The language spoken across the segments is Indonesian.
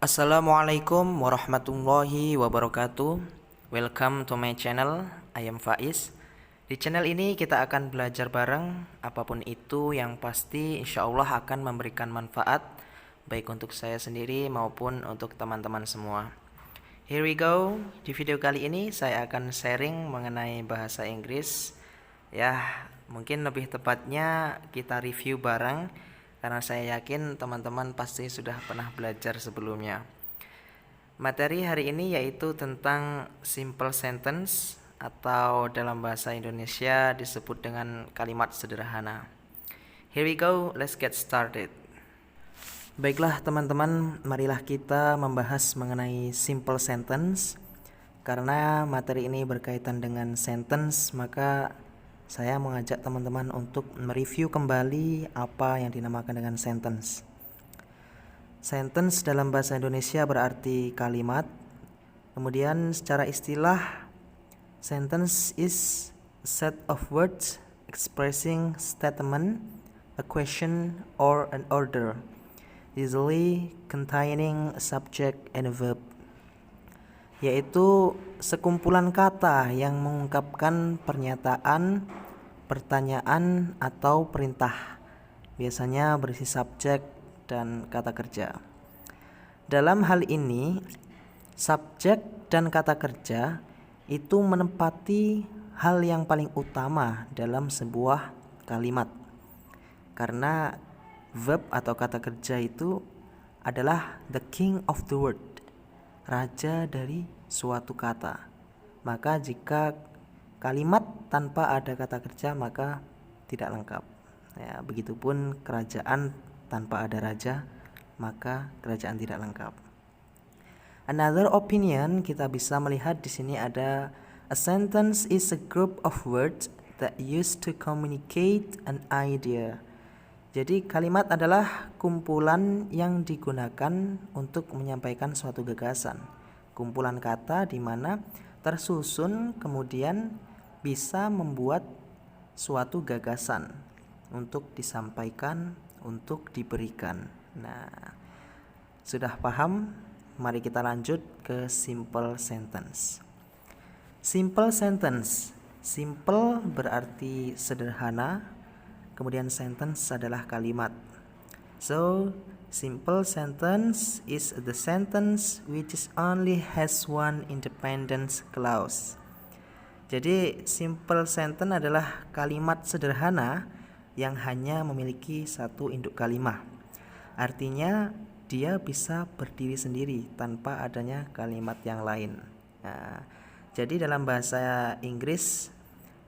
Assalamualaikum warahmatullahi wabarakatuh. Welcome to my channel. I am Faiz. Di channel ini kita akan belajar bareng. Apapun itu yang pasti insya Allah akan memberikan manfaat, baik untuk saya sendiri maupun untuk teman-teman semua. Here we go. Di video kali ini saya akan sharing mengenai bahasa Inggris. Ya, mungkin lebih tepatnya kita review bareng, karena saya yakin teman-teman pasti sudah pernah belajar sebelumnya. Materi hari ini yaitu tentang simple sentence atau dalam bahasa Indonesia disebut dengan kalimat sederhana. Here we go, let's get started. Baiklah teman-teman, marilah kita membahas mengenai simple sentence. Karena materi ini berkaitan dengan sentence, maka saya mengajak teman-teman untuk mereview kembali apa yang dinamakan dengan sentence. Sentence dalam bahasa Indonesia berarti kalimat. Kemudian secara istilah, sentence is a set of words expressing statement, a question, or an order, usually containing a subject and a verb. Yaitu sekumpulan kata yang mengungkapkan pernyataan, pertanyaan, atau perintah. Biasanya berisi subjek dan kata kerja. Dalam hal ini, subjek dan kata kerja itu menempati hal yang paling utama dalam sebuah kalimat. Karena verb atau kata kerja itu adalah the king of the word, raja dari suatu kata. Maka jika kalimat tanpa ada kata kerja maka tidak lengkap. Ya, begitupun kerajaan tanpa ada raja maka kerajaan tidak lengkap. Another opinion, kita bisa melihat di sini ada a sentence is a group of words that used to communicate an idea. Jadi kalimat adalah kumpulan yang digunakan untuk menyampaikan suatu gagasan. Kumpulan kata di mana tersusun kemudian bisa membuat suatu gagasan untuk disampaikan, untuk diberikan. Nah, sudah paham? Mari kita lanjut ke simple sentence. Simple sentence. Simple berarti sederhana, kemudian sentence adalah kalimat. So, simple sentence is the sentence which only has one independent clause. Jadi, simple sentence adalah kalimat sederhana yang hanya memiliki satu induk kalimat. Artinya, dia bisa berdiri sendiri tanpa adanya kalimat yang lain. Nah, jadi dalam bahasa Inggris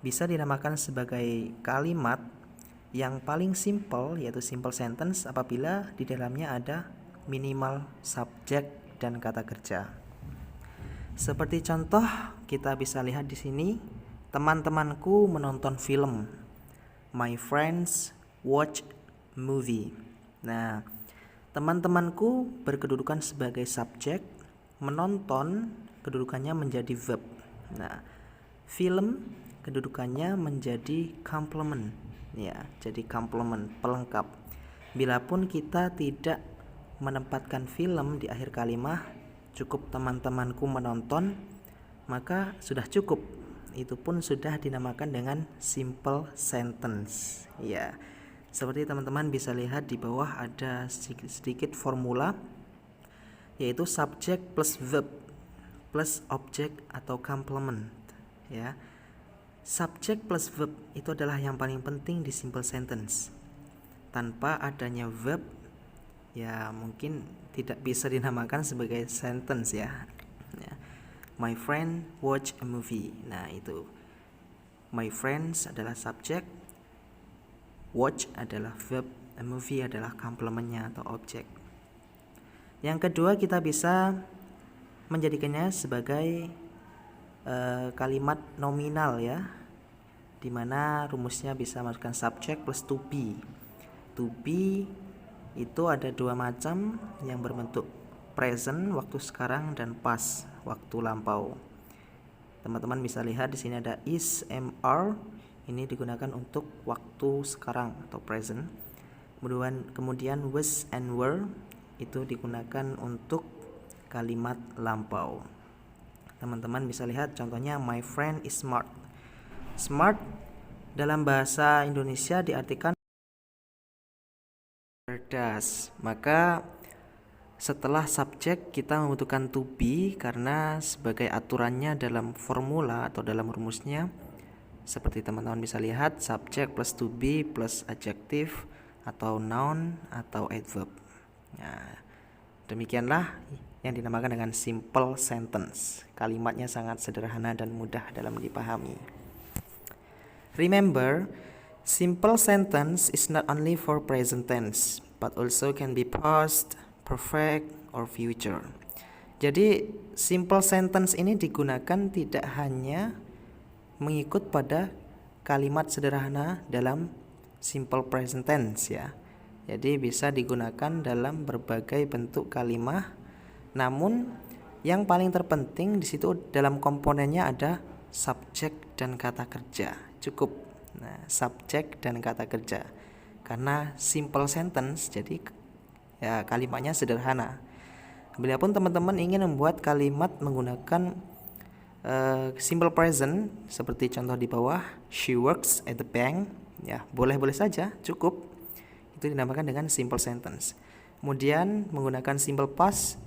bisa dinamakan sebagai kalimat yang paling simple, yaitu simple sentence, apabila di dalamnya ada minimal subjek dan kata kerja. Seperti contoh, kita bisa lihat di sini, teman-temanku menonton film. My friends watch movie. Nah, teman-temanku berkedudukan sebagai subjek, menonton kedudukannya menjadi verb. Nah, film kedudukannya menjadi complement. Ya, jadi complement, pelengkap. Bilapun kita tidak menempatkan film di akhir kalimat, cukup teman-temanku menonton, maka sudah cukup. Itu pun sudah dinamakan dengan simple sentence. Ya, seperti teman-teman bisa lihat di bawah ada sedikit formula, yaitu subject plus verb plus object atau complement. Ya, subject plus verb itu adalah yang paling penting di simple sentence. Tanpa adanya verb, ya mungkin tidak bisa dinamakan sebagai sentence ya. My friend watch a movie. Nah, itu my friends adalah subjek, watch adalah verb, a movie adalah komplementnya atau objek. Yang kedua, kita bisa menjadikannya sebagai kalimat nominal ya, dimana rumusnya bisa masukkan subjek plus to be. To be itu ada dua macam, yang berbentuk present waktu sekarang dan past waktu lampau. Teman-teman bisa lihat di sini ada is, am, are. Ini digunakan untuk waktu sekarang atau present. Kemudian was and were itu digunakan untuk kalimat lampau. Teman-teman bisa lihat contohnya my friend is smart. Smart dalam bahasa Indonesia diartikan cerdas. Maka setelah subjek kita membutuhkan to be karena sebagai aturannya dalam formula atau dalam rumusnya seperti teman-teman bisa lihat subjek plus to be plus adjektif atau noun atau adverb. Nah, demikianlah yang dinamakan dengan simple sentence. Kalimatnya sangat sederhana dan mudah dalam dipahami. Remember, simple sentence is not only for present tense, but also can be past, perfect, or future. Jadi, simple sentence ini digunakan tidak hanya mengikut pada kalimat sederhana dalam simple present tense ya. Jadi bisa digunakan dalam berbagai bentuk kalimat. Namun yang paling terpenting di situ dalam komponennya ada subjek dan kata kerja. Cukup. Nah, subjek dan kata kerja. Karena simple sentence jadi ya kalimatnya sederhana. Bila pun teman-teman ingin membuat kalimat menggunakan simple present seperti contoh di bawah, she works at the bank, ya boleh-boleh saja, cukup. Itu dinamakan dengan simple sentence. Kemudian menggunakan simple past,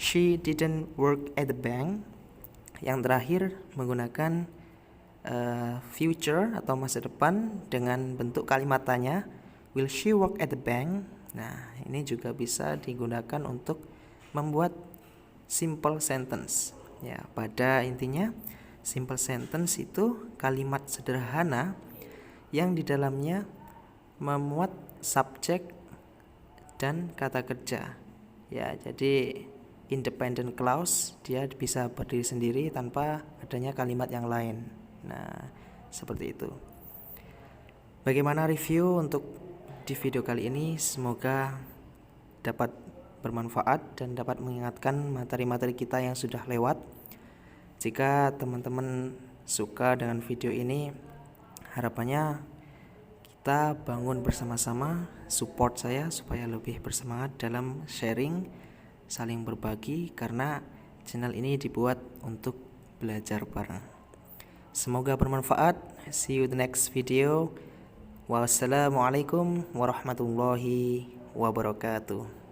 she didn't work at the bank. Yang terakhir menggunakan future atau masa depan dengan bentuk kalimat tanya, will she work at the bank? Nah, ini juga bisa digunakan untuk membuat simple sentence. Ya, pada intinya simple sentence itu kalimat sederhana yang di dalamnya memuat subjek dan kata kerja. Ya, jadi independent clause, dia bisa berdiri sendiri tanpa adanya kalimat yang lain. Nah, seperti itu. Bagaimana review untuk di video kali ini? Semoga dapat bermanfaat dan dapat mengingatkan materi-materi kita yang sudah lewat. Jika teman-teman suka dengan video ini, harapannya kita bangun bersama-sama, support saya supaya lebih bersemangat dalam sharing, saling berbagi, karena channel ini dibuat untuk belajar bareng. Semoga bermanfaat. See you the next video. Wassalamualaikum warahmatullahi wabarakatuh.